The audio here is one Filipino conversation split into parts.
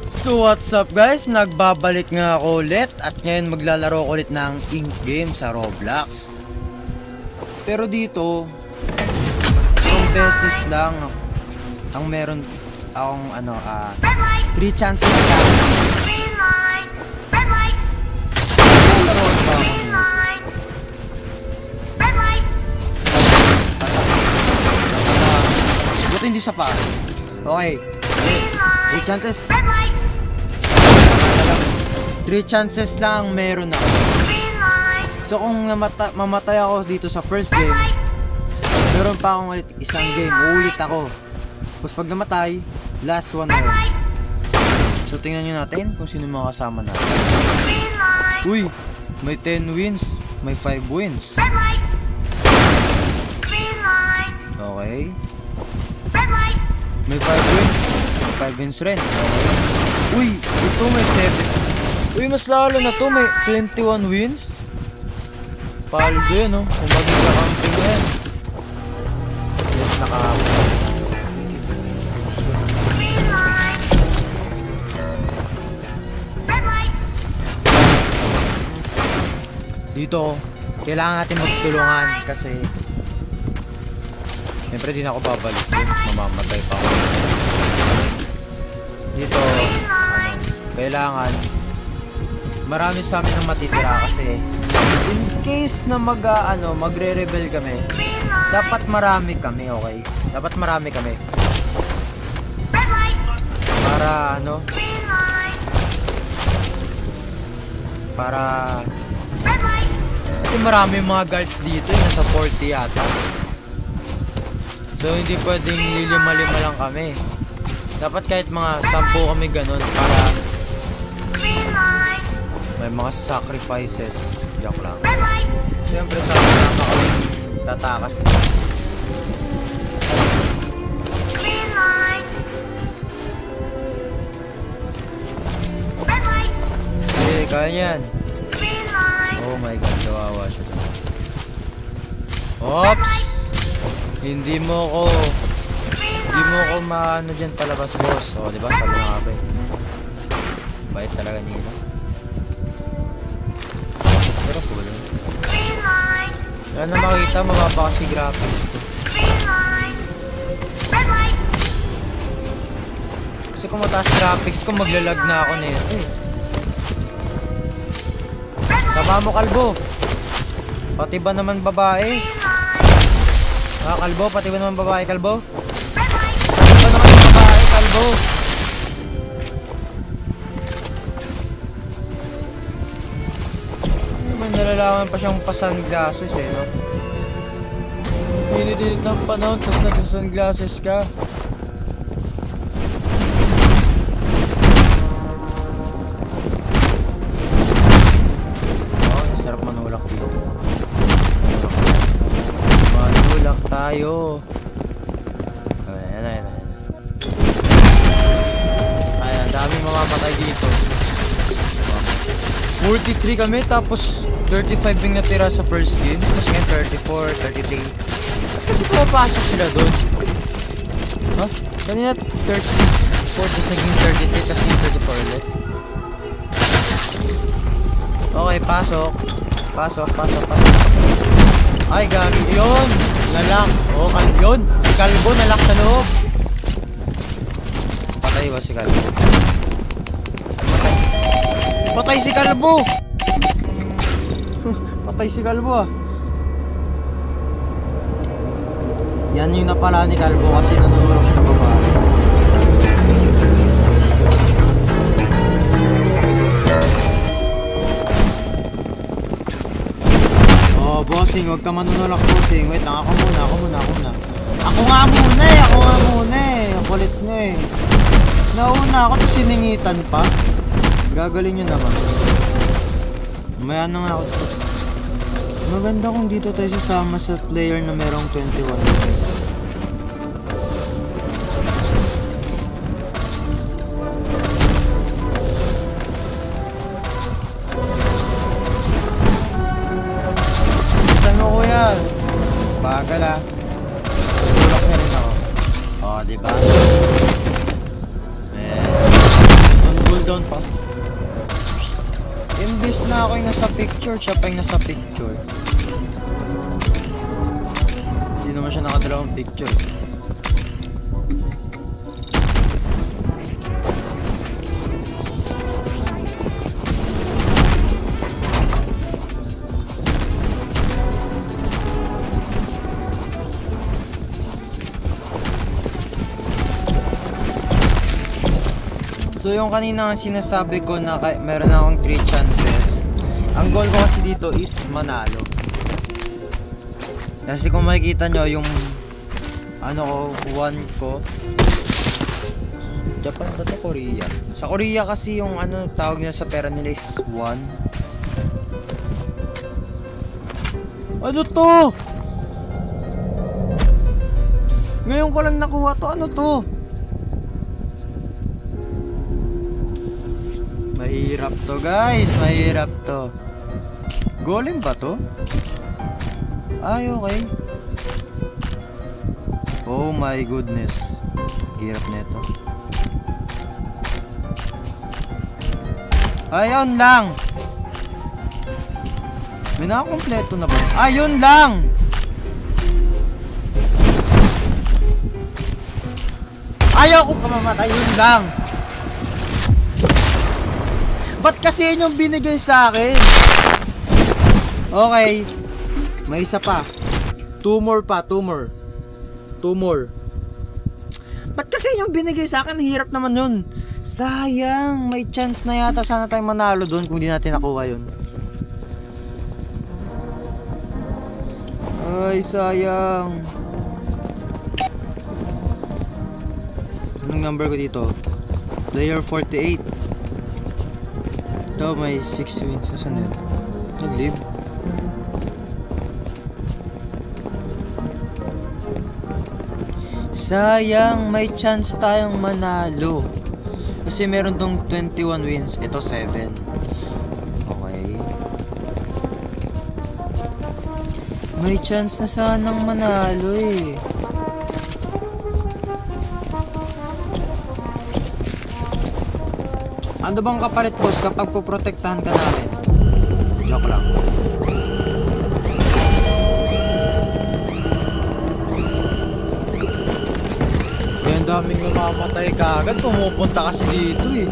So what's up guys, nagbabalik nga ako ulit at ngayon maglalaro ko ulit ng Ink game sa Roblox. Pero dito, isang beses lang ang meron akong 3 chances lang. Lalaroan pa ako. Buti hindi sa pa. Okay. 3 chances. 3 chances lang meron ako. So kung mamatay ako dito sa first game, meron pa akong ulit isang game, uulit ako. Tapos pag namatay, last one na yun. So tingnan nyo natin kung sino mga kasama natin. Uy, may 10 wins, may 5 wins. Okay. May 5 wins, 5 wins rin. Okay. Uy, ito may 7. Uy, mas lalo na to, may 21 wins. Paldo yun, no? Kung maging ka-camping yan. Yes, nakahapon. Dito, kailangan natin magtulungan kasi siyempre di na ako babalik dun. Mamamatay pa ako. Dito, kailangan marami sa amin ang matitira kasi in case na magre-rebel kami, dapat marami kami, okay? Dapat marami kami. Para kasi marami mga guards dito, nasa 40 yata. So hindi pwedeng lilima-lima lang kami. Dapat kahit mga 10 kami ganun para may mga sacrifices. Joke lang. Siyempre sama-sama kami tatakas na. Okay, kaya yan. Oh my god, kawawa siya. Oops! Hindi mo ko maano dyan palabas, boss. O, diba? Sabi na nga ba eh. Bait talaga nila. Pero cool. Wala na makita, mababa kasi graphics to. Kasi kung mataas graphics ko, maglalag na ako nito eh. Sama mo, kalbo. Pati ba naman babae? Kalbo, pati ba naman babae, kalbo? Pati ba naman babae, kalbo? Naman nalalaman pa siyang pa-sunglasses eh, no? Pinilit ng panahon, tapos nag-sunglasses ka. Sarap manulak dito. Manulak tayo. Ayan. Ayan, daming mamamatay dito. 43 kami, tapos 35 yung natira sa first game. Tapos ngayon 34, 33. At kasi pumapasok sila doon. Ha? Kanina 34, tapos naging 33, tapos yung 34 ulit. Okay, pasok. Ay, gagi. Yun! Nalak. Oh, yun! Si kalbo nalak sa loob. Patay ba si kalbo? Patay si kalbo! Patay si kalbo ah. Yan yung napala ni kalbo kasi nanunulok siya ng babae. Bossing, huwag ka manunulak, bossing. Wait lang, ako muna. Ako nga muna eh. Ang kulit nyo eh. Nauna ako, tapos siningitan pa. Gagaling nyo naman. Maya na nga ako. Maganda kung dito tayo sasama sa player na merong 21 years. Bagal ah. Tulak na rin ako. Oh, diba? na ako yung nasa picture, siya pa yung nasa picture. Hindi naman siya nakadalawang picture. So yung kanina sinasabi ko na meron akong 3 chances. Ang goal ko kasi dito is manalo. Kasi kung makikita nyo yung ano ko, 1 ko. Japan ba to? Korea. Sa Korea kasi yung ano tawag nila sa pera nila is 1. Ano to? Ngayon ko lang nakuha to. Ano to? Mahirap to guys, mahirap to. Golem ba to? Ay, okay. Oh my goodness. Hirap nito. Ayun lang. May nakakompleto na ba? Ayun lang. Ayaw ko pa mamatay, yun lang. Ba't kasi yun yung binigay sa akin? Okay. May isa pa. 2 more pa. 2 more. Ba't kasi yung binigay sa akin? Hirap naman yun. Sayang. May chance na yata sana tayong manalo doon kung di natin nakuha yun. Ay, sayang. Anong number ko dito? Player 48. Ito may 6 wins. Saan yun? Nag-live? Sayang, may chance tayong manalo. Kasi meron tong 21 wins. Ito 7. Okay. May chance na sanang manalo eh. Ano bang kapalit boss kapag puprotektahan ka namin? Joke lang. Kaya ang daming namamatay ka agad. Pumupunta kasi dito eh.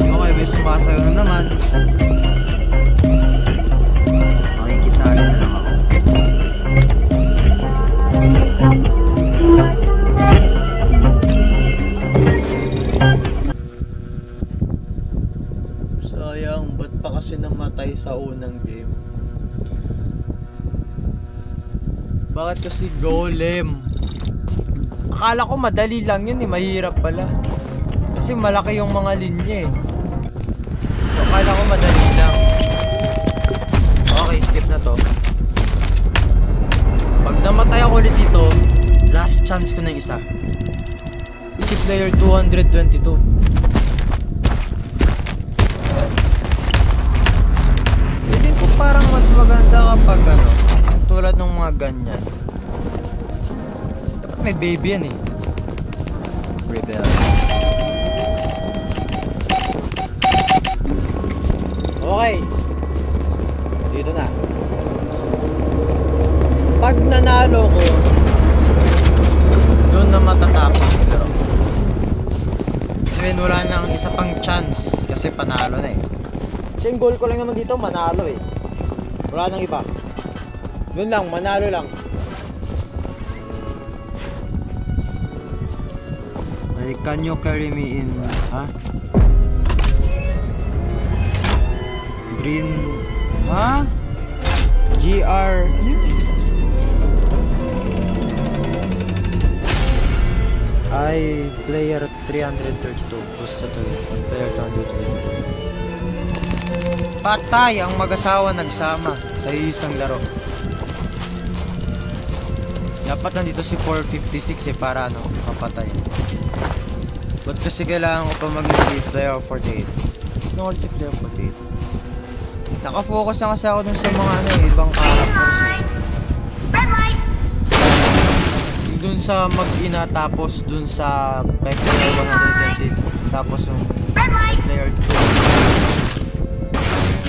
Okay, may sumasayo na naman. Makikisali na lang ako. Sayang, ba't pa kasi namatay sa unang game? Bakit kasi golem? Akala ko madali lang yun eh, mahirap pala. Kasi malaki yung mga linya eh. Akala ko madali lang. Okay, skip na to. Pag namatay ako ulit dito, last chance ko na yung isa. Isi player 222. Feeling ko parang mas maganda kapag ano, tulad ng mga ganyan. Dapat may baby yan eh. Rebel. Okay. Dito na. Pag nanalo ko, doon na matatapos pero kasi wala nang isa pang chance kasi panalo na eh. Kasi yung goal ko lang naman dito manalo eh. Wala nang iba. Doon lang, manalo lang. Like, can you carry me in, ha? Green, ha? GR, I player 332 gusto to yun. Player 232 patay ang mag-asawa nagsama sa isang laro. Dapat nandito si 456 eh para ano mapatay. Ba't kasi kailangan ko pa mag-save player 48? No, si player 48. Nakafocus na kasi ako dun sa mga ano ibang characters eh. dun sa mag-ina, tapos dun sa kay player 120, tapos yung player 2.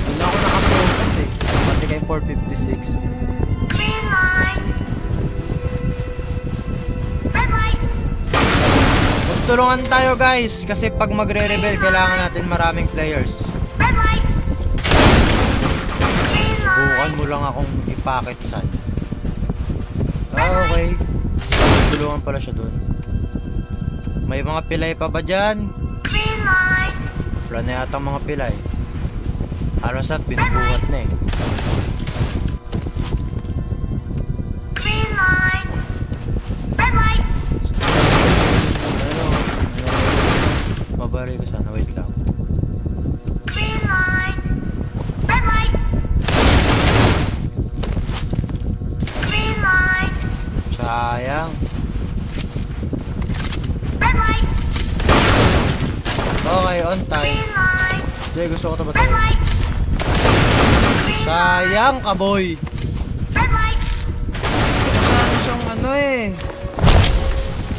Doon ako naka-focus eh, pati kay 456. Magtulungan tayo guys, kasi pag magre-rebel kailangan natin maraming players. Subukan mo lang akong ipakit san. Okay. Tulungan pala siya doon. May mga pilay pa ba dyan? Wala na yata mga pilay. Halos at binubuhat na eh. Mabari ko sana. Wait lang. Sayang. Okay, on time. Hindi, gusto ko ito ba tayo? Sayang ka, boy. Saan siyang ano eh.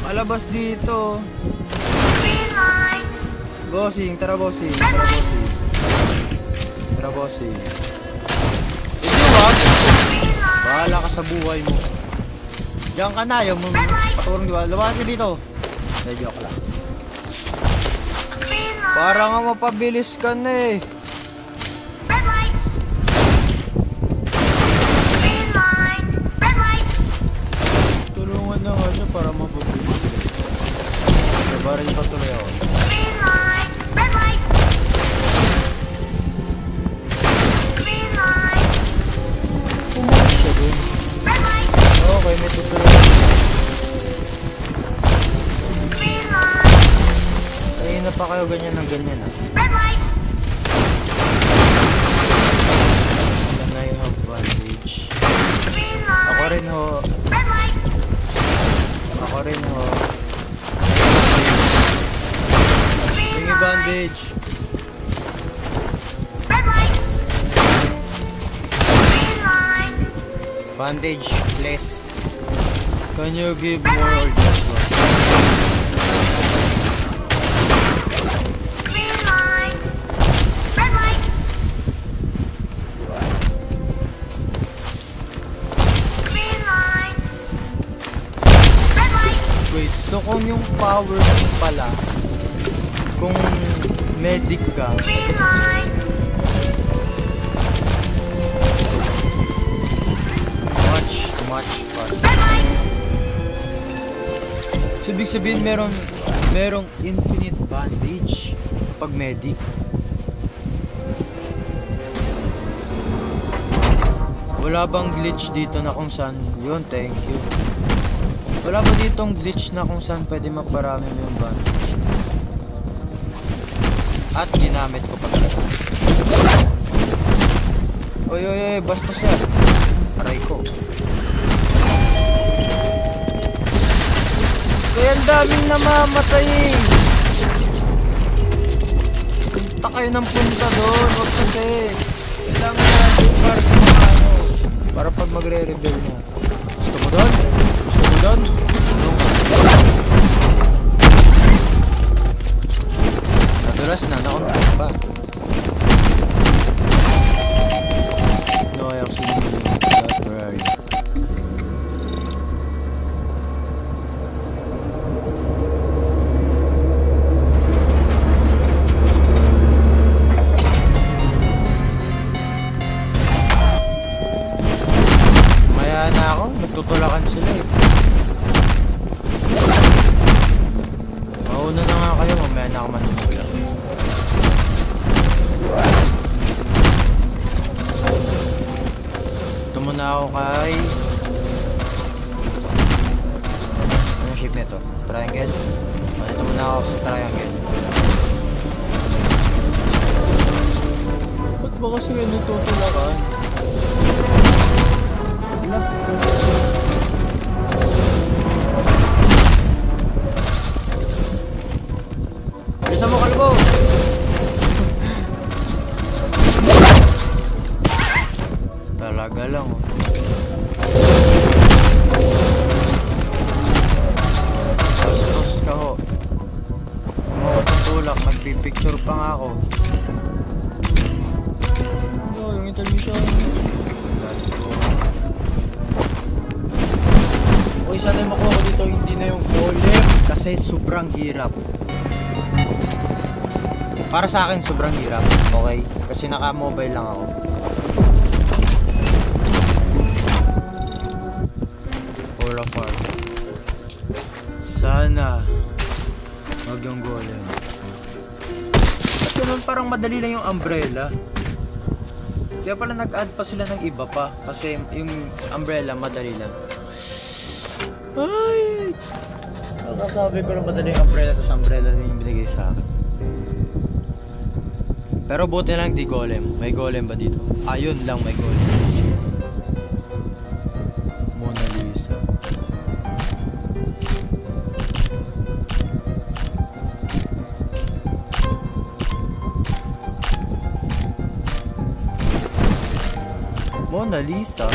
Malabas dito. Bossing, tara bossing. Tara bossing. Tara bossing. Bahala ka sa buhay mo. Diyan ka na, yung paturong diba? Labasin dito. Medyo ka lang. Para nga mapabilis ka na eh. Tulungan na nga siya para mapabilis. Para yung patuloy ako. Pumunod siya dun. Okay, may tutuloy. Ayun na pa kayo ganyan ng ganyan ah. Can I have bandage? Ako rin ho. Ako rin ho. Tingin bandage. Bandage, please. Can you give more or just one? Wait, so kung yung power mo pala, kung medic ka, much faster. So, ibig sabihin merong infinite bandage pag medic. Wala bang glitch dito na kung saan yun? Thank you. Wala ba ditong glitch na kung saan pwede maparami mo yung bandage? At ginamit ko pag oy oy oy, basta siya. Aray ko. Kaya ang daming namamatay eh. Punta kayo ng punta doon. Huwag kasi. Kailangan natin para sa mga ano. Para pag magre-rebel na. Gusto mo doon? Gusto mo doon? Nadulas na. Nakunti pa. No, ayaw sinili. Where are you? Tutulakan sila eh. Mauna na nga kayo, mamaya na ako manunulak. Ito muna ako kay... Anong shape nito? Triangle? Ito muna ako sa triangle. Ba't ba kasi ganun tutulakan? Wala. Bisa mo kalbo. Talaga lang oh. ako. Oh, yung intermission. Uy, sana yung makuha ko dito, hindi na yung golem. Kasi sobrang hirap. Para sa akin, sobrang hirap. Okay? Kasi naka-mobile lang ako. All of our. Sana wag yung golem. At naman parang madali lang yung umbrella. Kaya pala nag-add pa sila ng iba pa. Kasi yung umbrella madali lang. Ay! Nakasabi ko lang madali yung umbrella. Tapos umbrella din yung binigay sa akin. Pero buti lang di golem. May golem ba dito? Ayun lang may golem. Mona Lisa. Mona Lisa?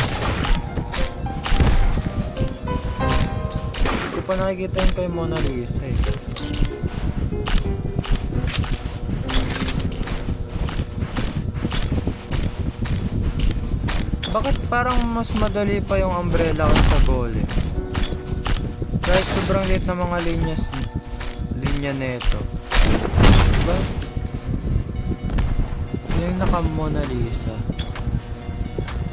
Hindi ko pa nakikita yun kay Mona Lisa eh. Bakit parang mas madali pa yung umbrella ko sa golem? Kahit sobrang liit na mga linya neto. Diba? Yung naka Mona Lisa.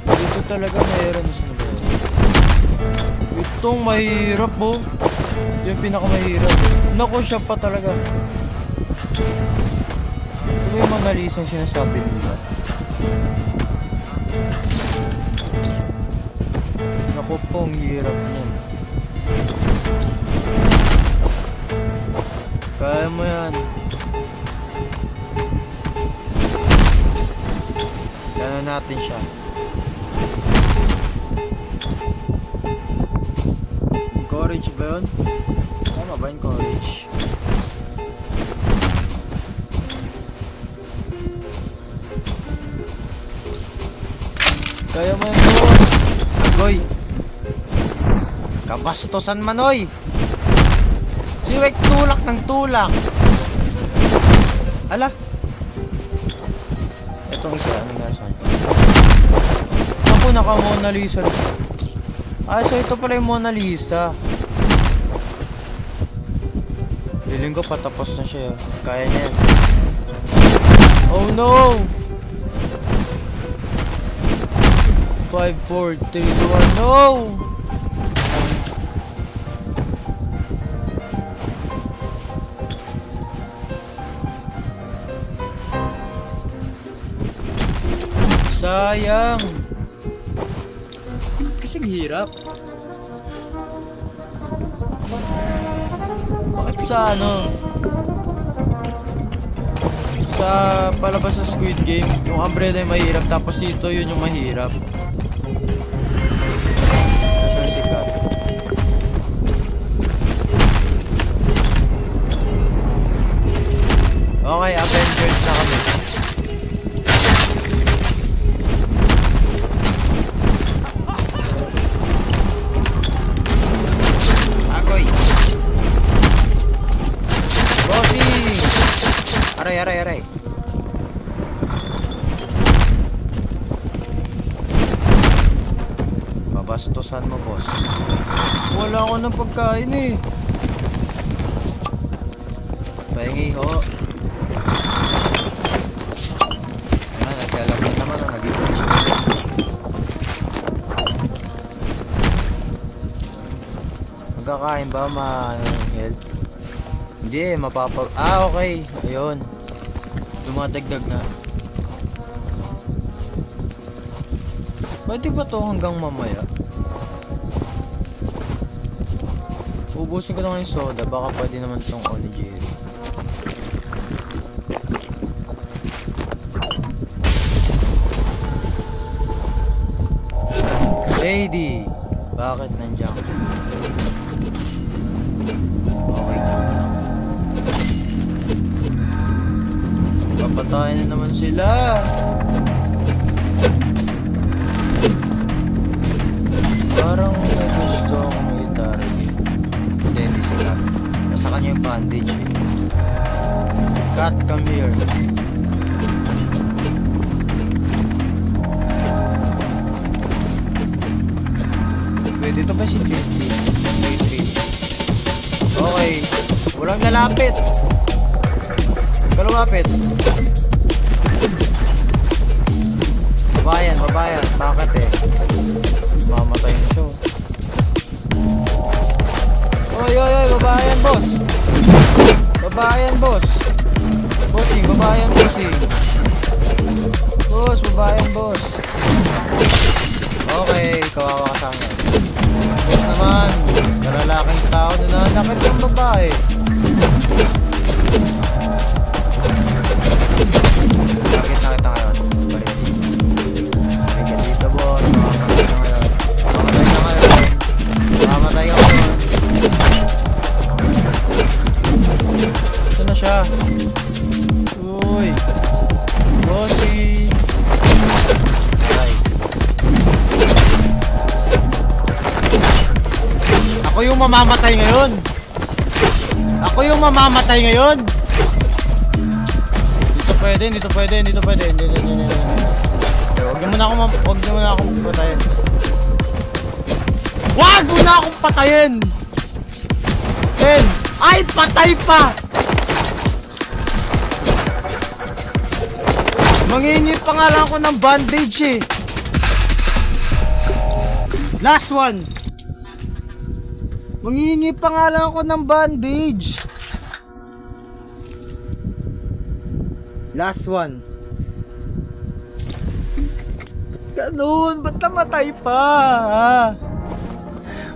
Dito talaga mayroon sa mga. Itong mahirap po. Yung pinakamahirap. Naku, siya pa talaga. Ito yung Mona Lisa yung sinasabi nila. Naku po, ang hirap niyan. Kaya mo yan. Lalo natin siya. Courage ba yun? Tama ba yung courage? Kaya mo yung boss. Agoy. Kabastusan manoy. Siwek tulak ng tulak. Ala. Itong isa. Ano nga saan? Ako naka Mona Lisa. Ah, so ito pala yung Mona Lisa. Feeling ko patapos na siya. Kaya niya yan. Oh no! 5, 4, 3, 2, 1, no! Sayang! Kasing hirap. Bakit sa ano? Sa palabas sa Squid Game, yung umbrella yung mahirap, tapos dito yun yung mahirap. Kasi sikat. Okay, Avengers na kami. Aray. Babastusan mo, boss. Wala ako ng pagkain eh. Pahingi ho. Ayan, naglalapit naman ang nagiging siya. Magkakain ba ma-health? Hindi, mapapa... Ah, okay. Ayun. Dumadagdag na. Pwede ba to hanggang mamaya? Ubusin ko na yung soda. Baka pwede naman itong onigiri. Lady! Bakit nandiyan? Okay, dyan na lang. Papatayin na naman sila. Parang may gusto akong i-target. Dennis Cat. Nasa kanya yung bandage eh. Cat, come here. dito pa si T3. Okay. Walang lalapit. Pero lapit. Babayan. Bakit eh? Mamatay na siya. Oy, babayan, boss. Bossing. Boss, babayan, boss. Okay, kawawa ka sa akin. Boss naman, kalalaking tao na nanakit ng babae. Nakita ngayon. Balik dito, boss. Mamamatay ka ngayon. Ito na siya. Uy. Bossy. Aray. Ako yung mamamatay ngayon. Dito pwede. Hindi. Huwag niyo muna akong patayin. Wag mo na akong patayin! Ay, patay pa! Mangingi pa nga lang ako ng bandage eh. Last one. Mangingi pa nga lang ako ng bandage. Last one. Ganun, ba't namatay pa?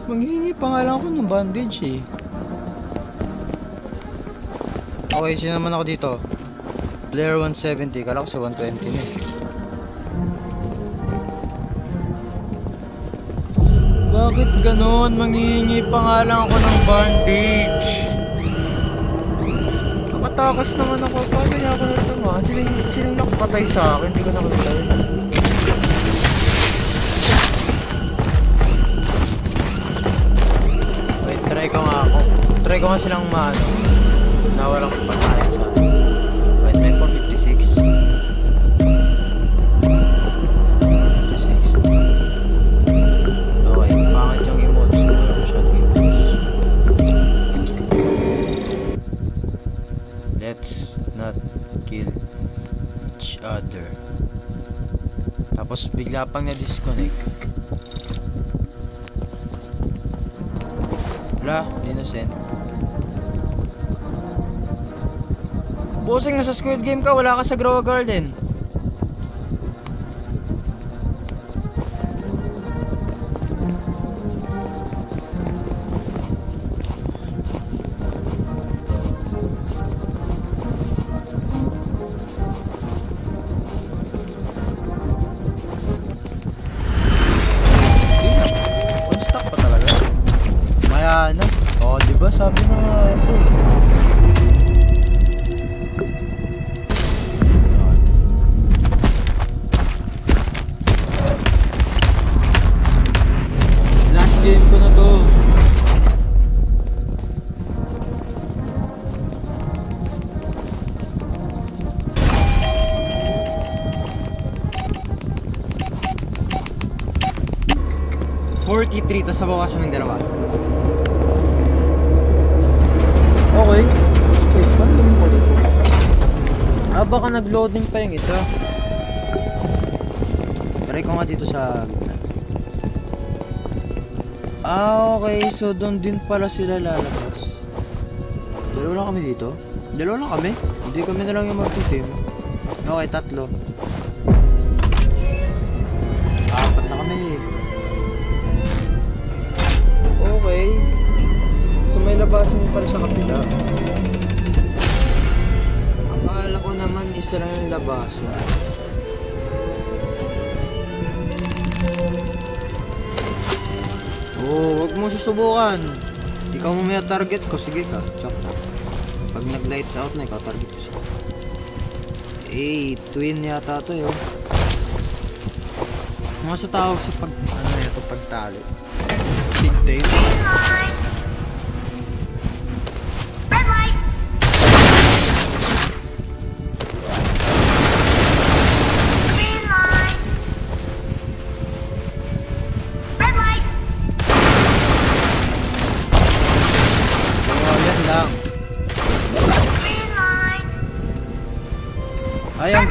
Manghingi pa nga lang ako ng bandage eh. Okay, sino naman ako dito? Player 170, kala ko sa 120 na eh. Bakit ganun? Manghingi pa nga lang ako ng bandage. Nakatakas naman ako. Paano niya ako natama? Silang nakapatay sa akin, hindi ko nakita yun. Try ko nga silang na walang patayan sa akin. Wait, may 456. Okay, pangit yung emotes. Wala masyadong emotes. Let's not kill each other. Tapos bigla pang na-disconnect. Wala, di na send. Bossing, nasa Squid Game ka, wala ka sa Grow a Garden. On-stock pa talaga. Maya na. Oo, diba? Sabi na ito. Game ko na to. $43 tas sa bawasan ng dalawa. Okay. Wait, paano yung pala ito? Baka nag-loading pa yung isa. Try ko nga dito sa okay. So, doon din pala sila lalabas. Dalawa lang kami dito? Dalawa lang kami? Hindi kami na lang yung mag-team. Okay, 3. 4 na kami. Okay. So, may labasan pala sa kapila. Akala ko naman isa lang yung labasan. Oh, huwag mo susubukan. Ikaw mo may target ko. Sige ka. Chok na. Pag nag-lights out na, ikaw target ko siya. Twin yata to yun. Mga sa tawag sa pagtalo. Pigtails.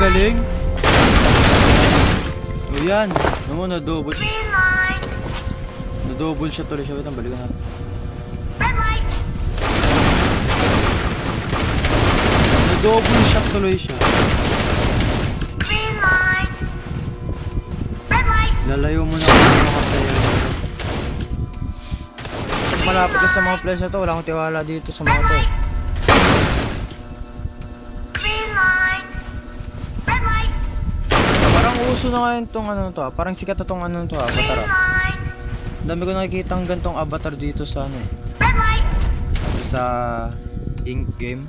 galing. O yan. Naman, na-double. Na-double shot tuloy siya. Wait, ang balikan natin. Na-double shot tuloy siya. Lalayo muna ako sa mga players. Pag malapit ka sa mga players na to, wala akong tiwala dito sa mga to. Parang uso na ngayon tong ano to, parang sikat na tong ano to, avatar. Dami ko nakikita ang gantong avatar dito sa ano eh. Sa Ink game.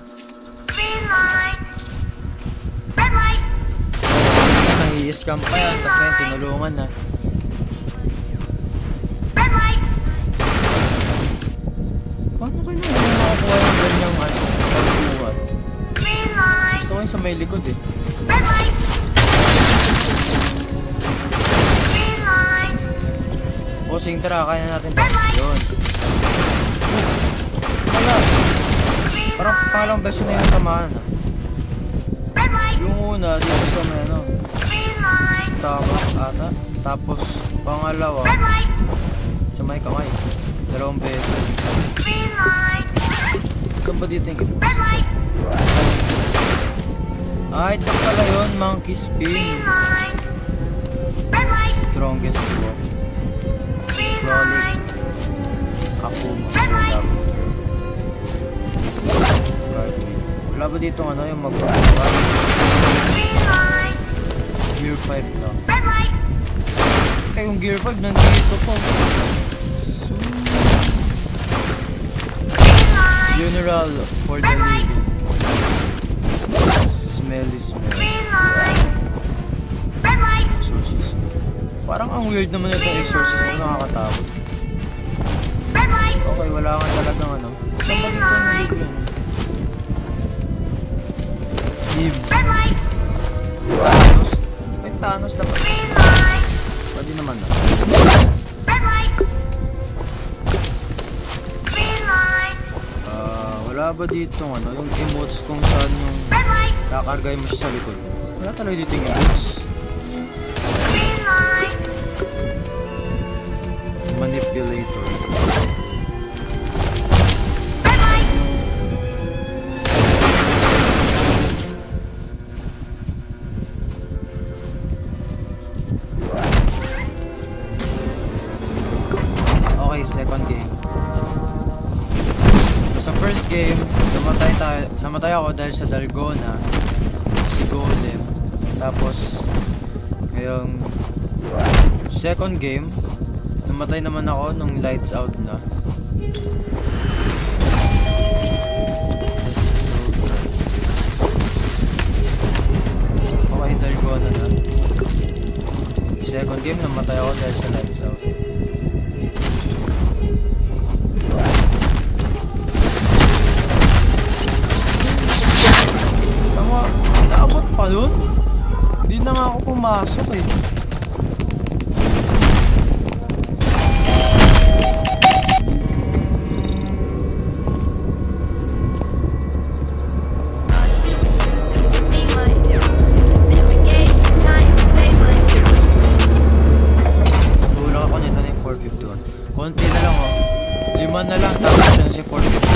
I-scam pa yan, tapos ngayon tinulungan na. Paano kayo naman makakuha yung ganyang ano? Pagkuhan? Gusto ko yung sa may likod eh. O sige, tara, kaya natin to. Yun. Wala. Parang pangalawang beses na yung tamaan ah. Yung una, dito sa may ano. Tama ata. Tapos pangalawa sa may kamay. 2 beses. Saan ba dito yung emotes? Ah, ito pala yun. Monkey spin. Strongest walk. Crawling. Akuma. Wala ba dito ano yung mag-walk? Gear 5 lang. Kaya yung Gear 5 nandito po. Funeral for the living. Smelly smell. Resources. Parang ang weird naman itong resources. Ano nakakatakot. Okay, wala nga talagang ano. Saan ba dito nalibig? Leave. Thanos. May Thanos dapat. Pwede naman na. Wala ba dito ano, yung emotes kung saan yung kakargay mo siya sa likod? Wala talaga dito yung emotes. Manipulator. Okay, second game. Sa first game, namatay ako dahil sa Dalgona, si Golem. Tapos, ngayong second game, namatay naman ako nung lights out na. Okay, Dalgona na. Second game, namatay ako dahil sa lights out. Naabot pa dun? Hindi na nga ako pumasok eh. Tulak ako nito na yung 451. Konti na lang oh. 5 na lang tapos yun si 456.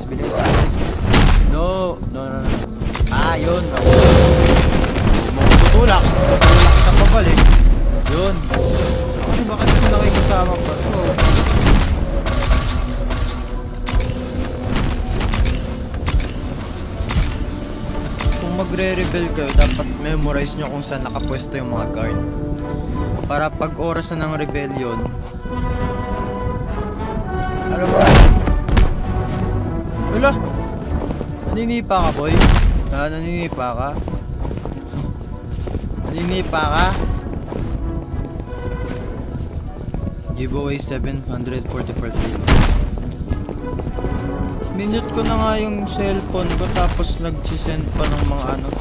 Bilis. No. Ah, yun. Tutulak isang pabalik. Yun. Kasi bakit kasi nakikasama pa? Kung magre-rebel kayo, dapat memorize nyo kung saan nakapwesto yung mga guard. Para pag oras na ng rebellion, alam mo, wala. Naninipa ka, boy? Naninipa ka? Naninipa ka? Giveaway 744 minute ko na nga yung cellphone ko tapos nagsisend pa ng mga ano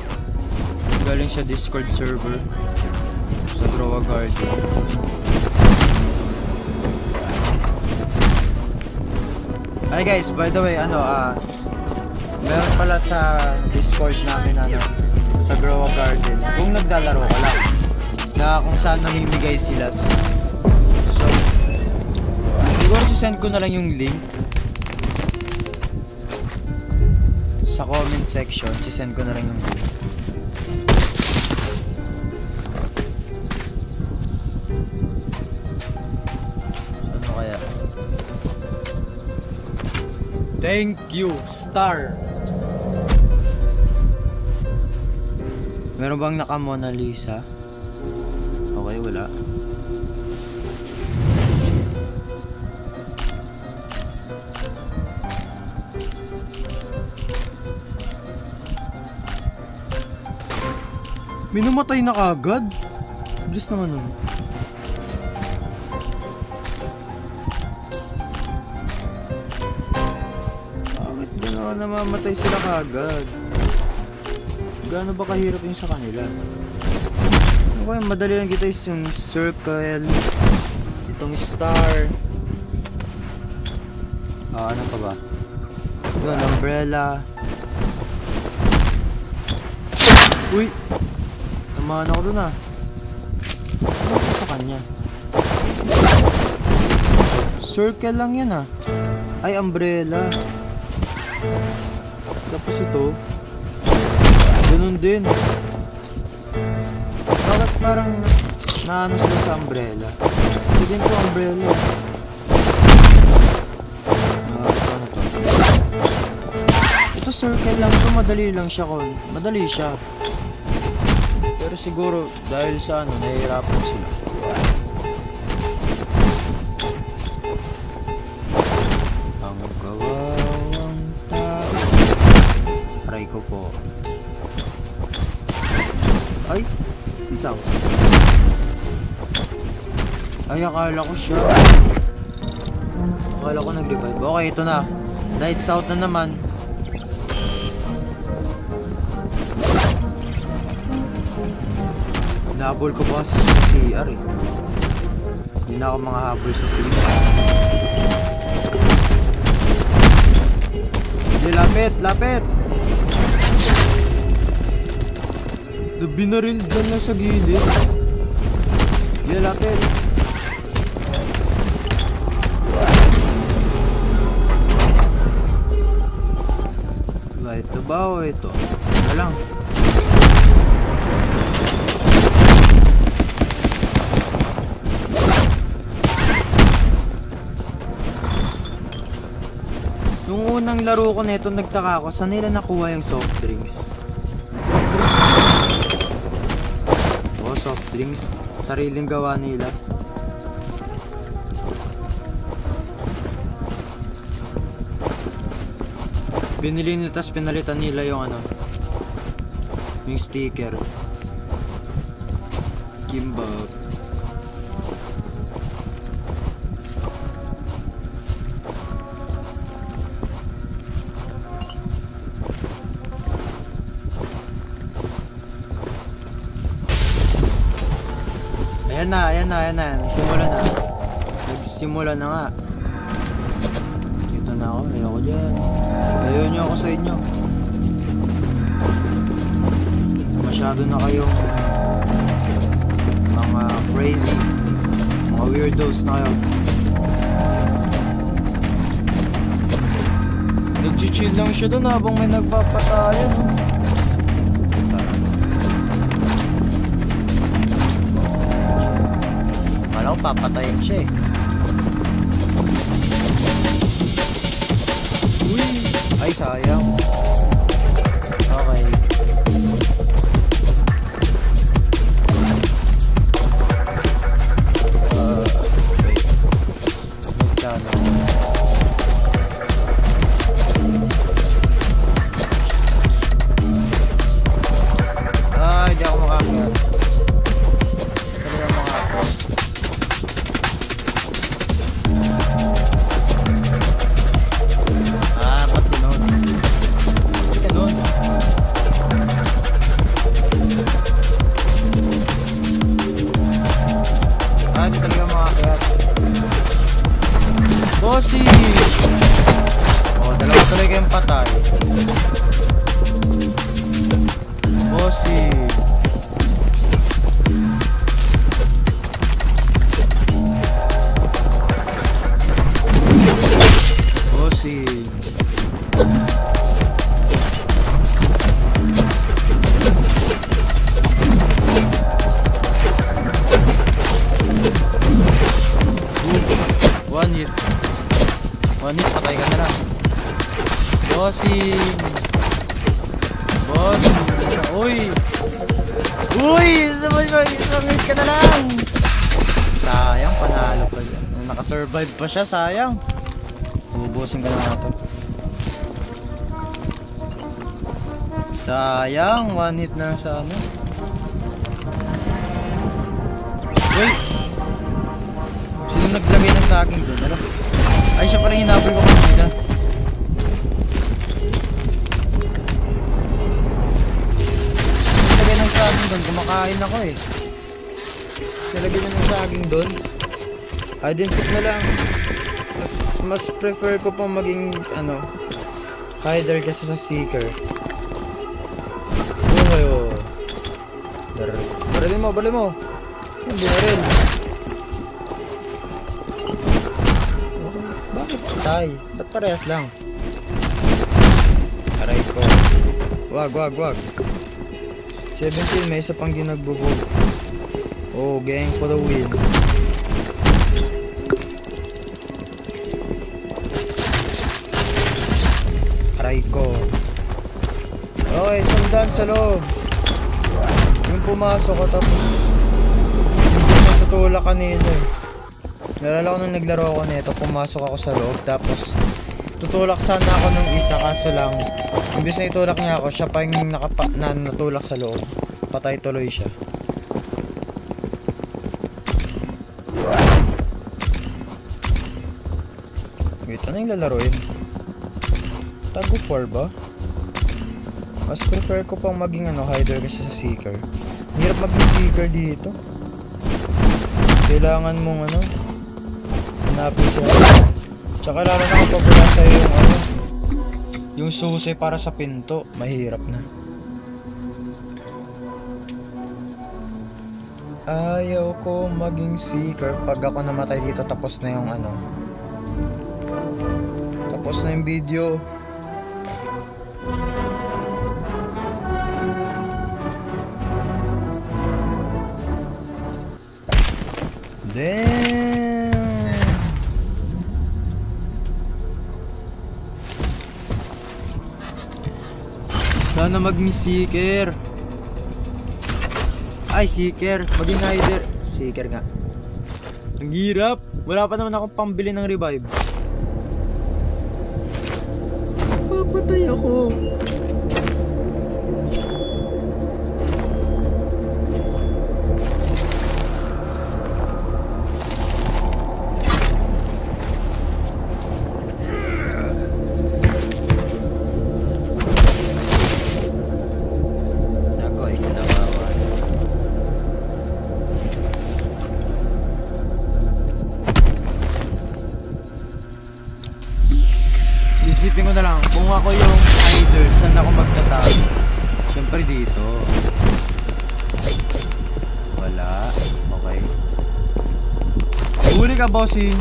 galing sa Discord server sa Growa Guardian. Hi guys, by the way, Meron pala sa Discord namin ano, sa Grow a Garden. Kung naglalaro ka lang. Na kung saan namimigay sila. So, siguro sisend ko na lang yung link. Sa comment section, sisend ko na lang yung link. Ano kaya? Thank you, Star! Meron bang naka Mona Lisa? Okay, wala. Minamatay na kagad? Bilis naman nun. Bakit gano'n namamatay sila kagad? Gaano ba kahirap yung sa kanila? Ano ba yung madali lang kita is yung circle, itong star. Ano pa ba? Yun, umbrella. Uy! Tamahan ako dun ah. Ano ko sa kanya? Circle lang yan ah. Ay, umbrella. Tapos ito. Ganun din. Bakit parang naano sila sa umbrella? Kasi din to umbrella. Ano to? Ito circle lang to. Madali lang siya kon. Madali siya. Pero siguro dahil sa ano, nahihirapan sila. Ang kawawang tao. Aray ko po. Ay, bitaw. Ay, akala ko siya. Akala ko nag-revive. Okay, ito na. Lights out na naman. Nahabol ko ba sa CR eh. Hindi na ako mga habol sa CR. Hindi, lapit, lapit! Binaril dyan lang sa gilid. Hindi, lapit. Ba, ito ba o ito? Ito lang. Nung unang laro ko nito, nagtaka ako saan nila nakuha yung soft drinks. Soft drinks, sariling gawa nila. Binili nila tas pinalitan nila yung ano, yung sticker. Kimbap. Ayan na. Nagsimula na nga. Dito na ako, ayoko dyan. Layo nyo ako sa inyo. Masyado na kayong mga crazy, mga weirdos na kayo. Nag-chill lang siya doon habang may nagpapatayan. Kala ko papatayin siya eh. Uy! Ay, sayang. Okay. Wait. Magkano? Hindi ako makakita. Talaga makakita. Pati nun. Pati nun. Hindi talaga makakita. Bossy! Dalawa talaga yung patay. bossing. Bossing. One hit. One hit, patay ka na lang. Bossing. Bossing. Uy. Uy! Isang hit ka na lang. Sayang, panalo pa yan. Nakasurvive pa siya, sayang. Ubusin ka na ito. Sayang, one hit na sa ano. Uy! Sino naglagay ng saging doon? Ano? Ay, siya pa rin hinabol ko kanina. Naglagay ng saging doon. Kumakain ako eh. Nilagay na ng saging doon. Hide and seek na lang. Mas prefer ko pang maging ano, hider kasi sa seeker. Oh, baril mo, baril mo. Hindi baril. Bakit patay? Ba't parehas lang? Aray ko. Wag. 17, may isa pang ginagbubog. Oh, gang for the win. Aray ko. Okay, sundan sa loob. Yung pumasok ko tapos hindi natutulak kanina eh. Nalala ko nung naglaro ako nito, pumasok ako sa loob tapos tutulak sana ako nung isa kaso lang imbis na itulak niya ako, siya pa yung natulak sa loob. Patay tuloy siya. Wait, ano yung lalaroin? Tag of War ba? Mas prefer ko pang maging ano, hider kasi sa seeker. Hirap maging seeker dito. Kailangan mong ano, hanapin siya. Tsaka lalo na kapag wala sa'yo yung ano, yung susi para sa pinto, mahirap na. Ayaw ko maging seeker. Pag ako namatay dito, tapos na yung ano, tapos na yung video. Damn. Sana maging seeker. Ay, seeker. Maging hider. Seeker nga. Ang hirap. Wala pa naman akong pambili ng revive. Papatay ako. Isipin ko na lang, kung ako yung hider, saan ako magtatago? Siyempre dito. Wala. Okay. Huli ka, bossing.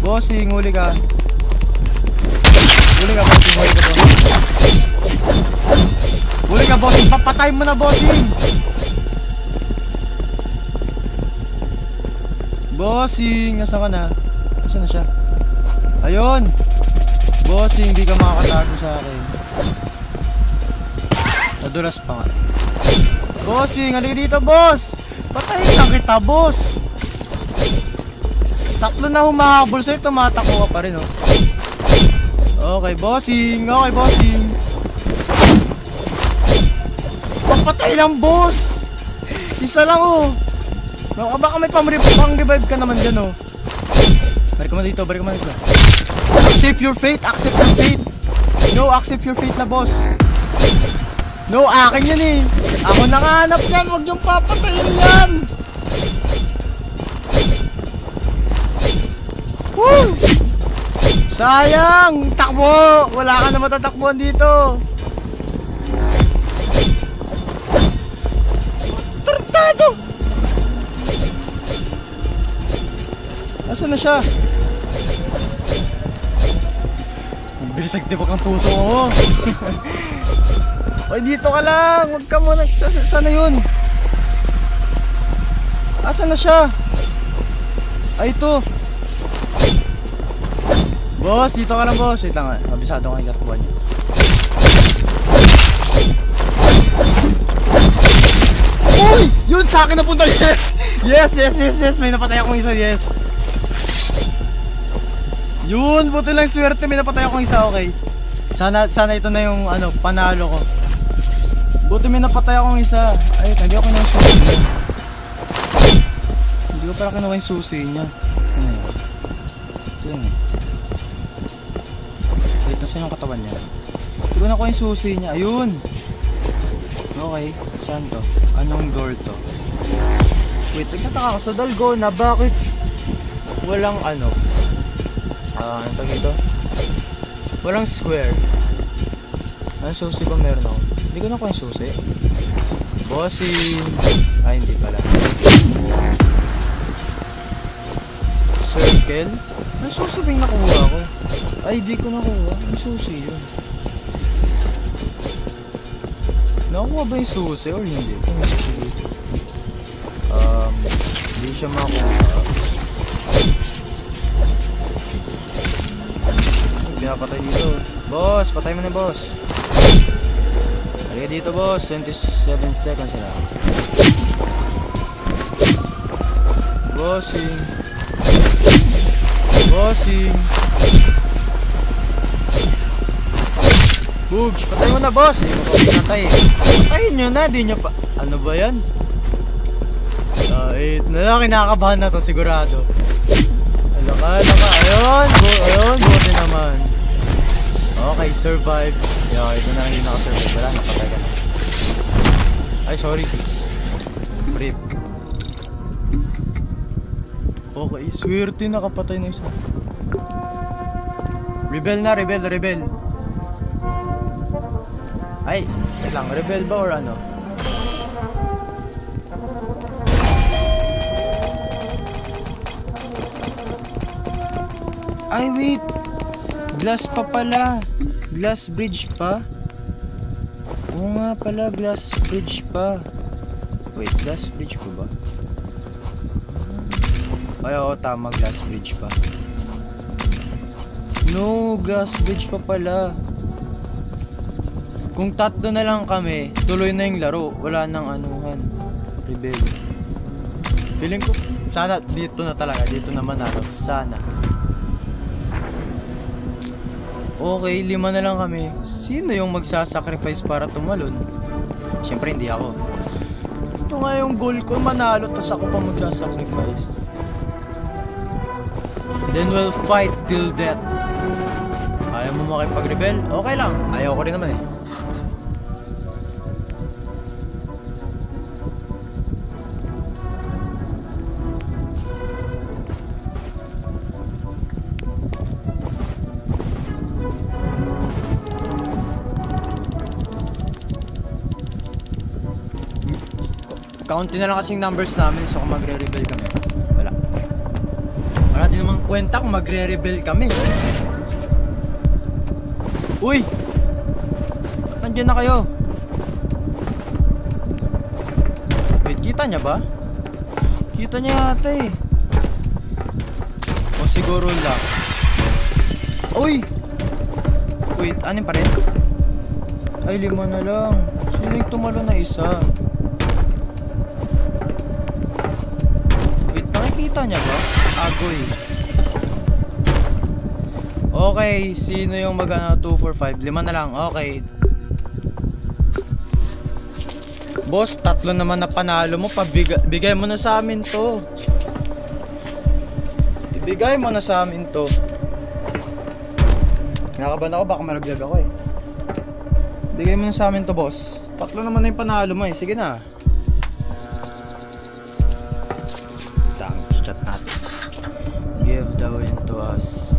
Bossing, huli ka. Huli ka, bossing. Huli ka, bossing. Huli ka, bossing. Papatay mo na, bossing. Bossing, nasa ka na? Nasa na siya? Ayun. Bossing, hindi ka makakatago sa akin. Nadulas pa nga. Bossing, halika dito, boss! Patayin lang kita, boss! Tatlo na humahabol sa'yo, tumatakbo ka pa rin, oh. Okay, bossing! Okay, bossing! Papatay lang, boss! Isa lang, oh! Baka may pang-revive ka naman dyan, oh. Balik ka man dito, balik ka man dito. Accept your fate, accept your fate. No, accept your fate na, boss. No, akin yan eh. Ako nakahanap yan, huwag niyong papatayin yan. Woo! Sayang, takbo. Wala ka na matatakbuhan dito. Asan na siya? Bilis nagtibok ang puso ko. Oy, dito ka lang. Huwag ka muna. Sana yun? Asan na siya? Ay, ito. Boss, dito ka lang, boss. Wait lang nga. Kabisado ka ikarkuhan niya. Uy! Yun sa akin napunta. Yes! Yes. May napatay akong isa. Yes. Yun, buti lang swerte. May napatay akong isa. Okay. Sana ito na yung panalo ko. Buti may napatay akong isa. Ay, hindi ako na yung susi niya. Hindi ko pala kinuha yung susi niya. Ito yun. Wait, nasan yung katawan niya? Hindi ko nakuha yung susi niya. Ayun. Okay, saan to? Anong door to? Wait, nagtataka ako sa Dalgona. Bakit walang ano tawag ito? Walang square. Anong susi ba meron ako? Hindi ko nakuha yung susi. Bossing. Ay, hindi pala. Circle? Anong susi ba yung nakuha ko? Ay, hindi ko nakuha. Anong susi yun? Nakuha ba yung susi or hindi? Hindi siya makuha. Pinapatay dito. Boss, patay mo na, boss. Halika dito, boss. 27 seconds na. Bossing. Bugs, patay mo na, boss. Patay. Patayin nyo na, di nyo pa. Ano ba yan? Kinakabahan na to, sigurado. Alaka. Ayun, buti naman. Okay, survive. Ito na hindi nakasurvive. Wala, napatay ka na. Ay, sorry. Rip. Okay, swerte nakapatay na isa. Rebel na, rebel. Ay, wait lang, rebel ba or ano? Ay, wait. Glass pa pala. Glass bridge pa. Oo nga pala, glass bridge pa. Wait, glass bridge pa ba? Ay, oo, tama, glass bridge pa. No, glass bridge pa pala. Kung tatlo na lang kami, tuloy na yung laro. Wala nang anuhan. Rebel. Feeling ko, sana dito na talaga. Dito naman ako. Sana. Okay, 5 na lang kami. Sino yung magsasacrifice para tumalon? Siyempre hindi ako. Ito nga yung goal ko, manalo, tas ako pa magsasacrifice. Then we'll fight till death. Ayaw mo makipag-rebel? Okay lang. Ayaw ko rin naman eh. Kaunti na lang kasing numbers namin, so kung magre-rebel kami, wala din namang kwenta kung magre-rebel kami. Uy! Ba't nandiyan na kayo? Wait, kita niya ba? Kita niya yata eh. O siguro lang. Uy! Wait, anin pa rin? Ay, 5 na lang. Sino yung tumalo na isa? Kita niya ba? Agoy. Okay, sino yung mag 2, 4, 5? 5 na lang, okay. Boss, 3 naman na panalo mo. Bigay mo na sa amin to. Ibigay mo na sa amin to. Nakakaban ako, baka malaglag ako eh. Bigay mo na sa amin to, boss. 3 naman na yung panalo mo eh. Sige na. Chat natin. Give the win to us.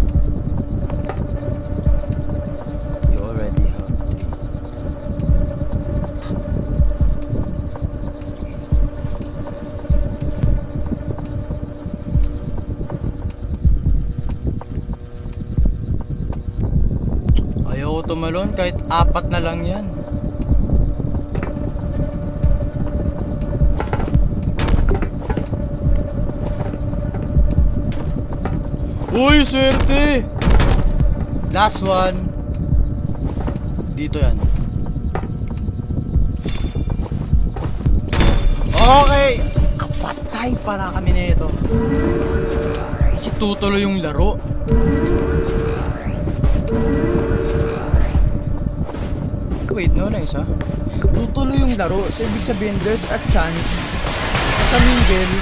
You already have 3. tumalon kahit 4 na lang yan. Uy, swerte! Last one. Dito yan. Okay! Kapatay para kami nito. Kasi tutuloy yung laro. Wait, no na isa. Tutuloy yung laro. So, ibig sabihin, there's a chance sa mingle,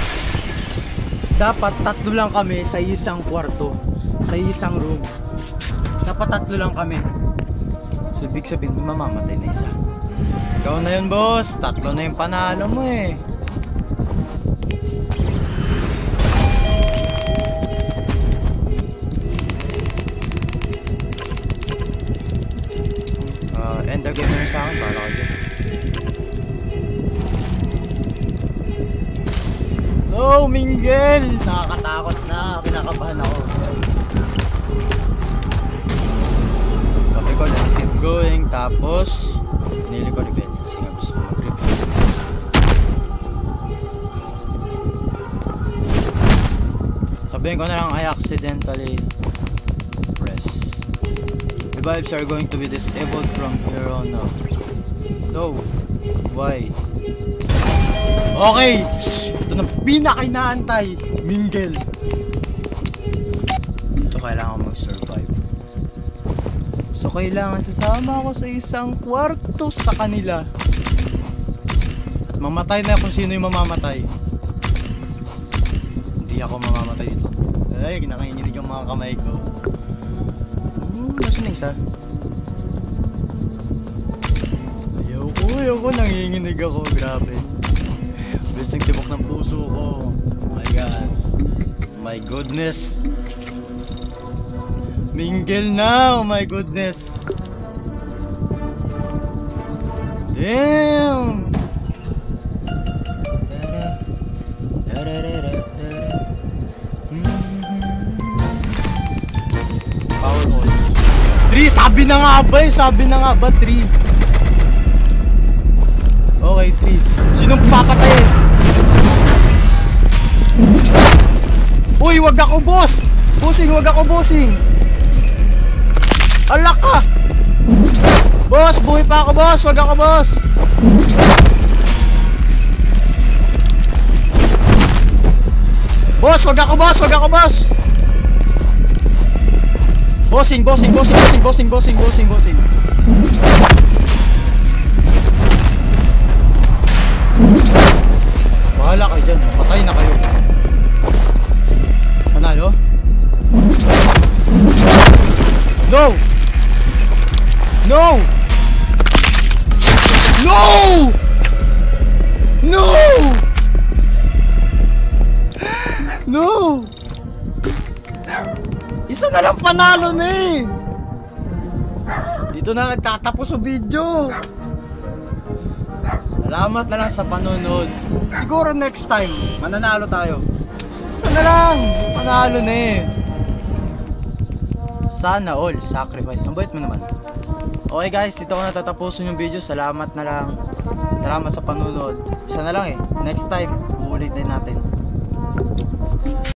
dapat 3 lang kami sa isang kwarto, sa isang room. Dapat 3 lang kami. So, ibig sabihin, mamamatay na isa. Ikaw na yun, boss. 3 na yung panalo mo eh. End the game na sa akin, para ko dyan. No, mingle! Nakakatakot na, kinakabahan ako. Sabi ko, let's keep going. Tapos, pinili ko rebel kasi nga gusto ko mag-rip. Sabihin ko na lang, I accidentally press. The vibes are going to be disabled from here on out. No. Why? Okay! Ito na pinaka-inaantay. Mingle. Ito kailangan mag-survive. So kailangan sasama ako sa isang kwarto sa kanila. At mamatay na kung sino yung mamamatay. Hindi ako mamamatay dito. Ay, nakainginig ang mga kamay ko. Nasaan na isa? Ayoko, nanginginig ako. Grabe. Bilis ng tibok ng puso ko. Oh my gosh. My goodness. Mingle na. Oh my goodness. Damn. Power on. 3, sabi na nga ba eh. Sabi na nga ba 3. Okay, 3. Sinong papatayin? Uy, wag ako, boss! Bossing, wag ako, bossing! Alak ka! Boss, buhay pa ako, boss! Wag ako, boss! Boss, wag ako, boss! Wag ako, boss! Bossing, bossing, bossing, bossing, bossing, bossing, bossing, bossing. Bahala kayo dyan, patay na kayo. Panalo? No! No! No! No! No! Isa na lang panalo na eh! Dito na nagtatapos sa video. Salamat na lang sa panonood. Siguro next time, mananalo tayo. Isa na lang, panalo na eh. Sana all sacrifice. Ang bait mo naman. Okay guys, dito ko natatapusin yung video. Salamat na lang. Salamat sa panonood. Isa na lang eh. Next time, uulitin natin.